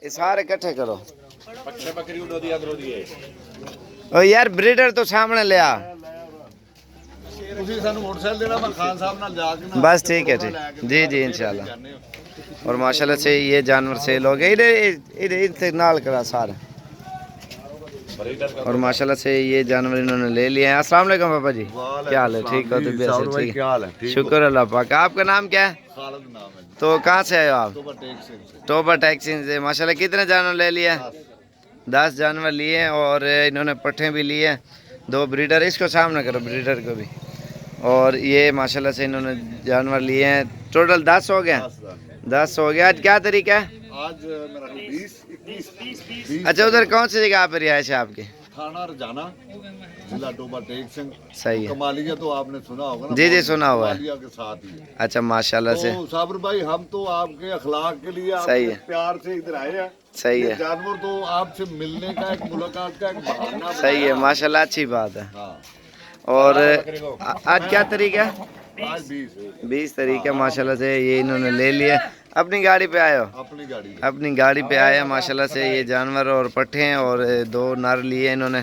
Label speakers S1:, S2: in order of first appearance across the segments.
S1: ये सारे इकट्ठे करो। ओ यार ब्रीडर तो सामने ले आ। बस ठीक है जी जी इंशाल्लाह। और माशाल्लाह से ये जानवर सेल हो गए। इधर नाल करा सारे। और माशाल्लाह से ये जानवर इन्होंने ले लिए हैं। अस्सलाम वालेकुम पापा जी, क्या हाल है? ठीक हो? तबीयत से ठीक है? शुक्र अल्लाह पाक। आपका नाम क्या है? तो कहाँ से आए हो आप? टोबा टैक्सी से। माशाल्लाह कितने जानवर ले लिए? 10 जानवर लिए और इन्होंने पट्ठे भी लिए। 2 ब्रीडर, इसको सामने करो ब्रीडर को भी। और ये माशाल्लाह से इन्होंने जानवर लिए हैं। टोटल 10 हो गया। 10 हो गया। आज क्या तरीका है?
S2: आज मेरा 20
S1: अच्छा, उधर कौन सी जगह पर रिहाइश है आपकी?
S2: थाना रजाना, जिला टोबा टेक सिंह।
S1: सही है।
S2: कमालिया तो आपने सुना होगा ना?
S1: जी जी सुना हुआ है।
S2: कमालिया के साथ ही।
S1: अच्छा माशाल्लाह से।
S2: तो साबिर भाई, हम तो आपके अखलाक के लिए
S1: सही
S2: आपके
S1: है।
S2: प्यार से इधर आए हैं।
S1: सही
S2: ये
S1: है।
S2: जानवर तो आपसे मिलने का, एक मुलाकात का एक बहाना
S1: सही है
S2: बनाया।
S1: माशाल्लाह, अच्छी बात है।
S2: हाँ,
S1: और आज क्या तरीका है?
S2: आज
S1: 20 तरीका। माशाल्लाह से ये इन्होंने ले लिए। अपनी गाड़ी पे आए हो?
S2: अपनी गाड़ी में।
S1: अपनी गाड़ी पे आए हैं माशाल्लाह से। ये जानवर और पट्ठे हैं और 2 नर लिए इन्होंने।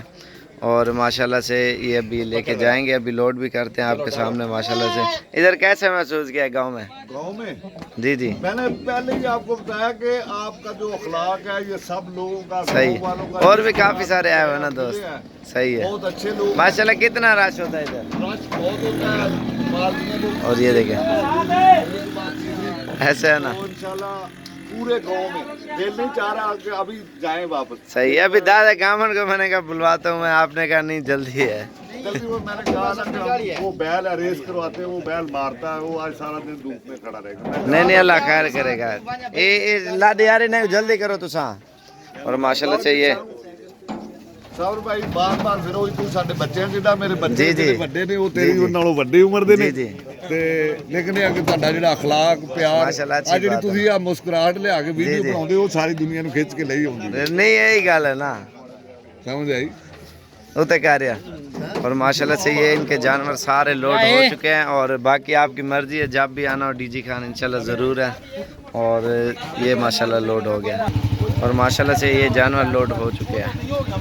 S1: और माशाल्लाह से ये अभी लेके जाएंगे, अभी लोड भी करते हैं आपके सामने माशाल्लाह से। इधर कैसे महसूस किया गांव में?
S2: गाँव में
S1: जी जी
S2: मैंने पहले ही आपको बताया कि आपका जो अखलाक है ये सब लोगों का,
S1: सही।
S2: गाँव वालों का।
S1: और भी काफी सारे आए हुए ना दोस्त। सही है
S2: बहुत अच्छे लोग।
S1: माशाल्लाह। कितना रश होता है इधर?
S2: रश बहुत होता है। मालदीने को-
S1: और ये देखें ऐसे है ना।
S2: तो इंशाल्लाह पूरे गांव में दिल नहीं चाह रहा कि अभी जाएं वापस।
S1: सही है। अभी दादा गामन को मैंने कहा बुलवाता हूँ मैं, आपने कहा नहीं जल्दी है।
S2: जल्दी वो मैंने कहा ना कि वो बैल है, रेस करवाते हैं, वो बैल मारता है, वो आज सारा दिन धूप में खड़ा रहेगा।
S1: नहीं अल्लाह खैर करेगा। ये ला दे यार, नहीं जल्दी करो तुसा। और माशाल्लाह से ये
S2: साबर भाई बार फिर वही तू साडे बच्चे हैं, जिदा मेरे बच्चे
S1: जी, जी।
S2: ਜਿਹੜੇ ਵੱਡੇ ਨੇ ਉਹ ਤੇਰੀ
S1: जी।
S2: ਉਹਨਾਂ ਨਾਲੋਂ ਵੱਡੀ ਉਮਰ ਦੇ ਨੇ।
S1: जी, जी।
S2: ਤੇ ਲੇਕਿਨ ਇਹ ਕਿ ਤੁਹਾਡਾ ਜਿਹੜਾ ਅਖਲਾਕ ਪਿਆਰ
S1: ਮਾਸ਼ਾਅੱਲਾ, ਅੱਛੀ
S2: ਆ ਜਿਹੜੀ
S1: ਬਾਤ ਹੈ।
S2: ਤੁਸੀਂ ਆ ਮੁਸਕਰਾਹਟ ਲਿਆ ਕੇ ਵੀਡੀਓ
S1: ਜੀ।
S2: ਬਣਾਉਂਦੇ ਹੋ ਸਾਰੀ ਦੁਨੀਆ ਨੂੰ ਖਿੱਚ ਕੇ ਲਈ ਆਉਂਦੀ ਹੈ।
S1: नहीं यही गल है ना,
S2: समझ आई?
S1: वो तो कह रहा। और माशाल्लाह से ये इनके जानवर सारे लोड हो चुके हैं। और बाकी आपकी मर्जी है, जब भी आना हो डीजी खान इंशाल्लाह ज़रूर है। और ये माशाल्लाह लोड हो गया। और माशाल्लाह से ये जानवर लोड हो चुके हैं।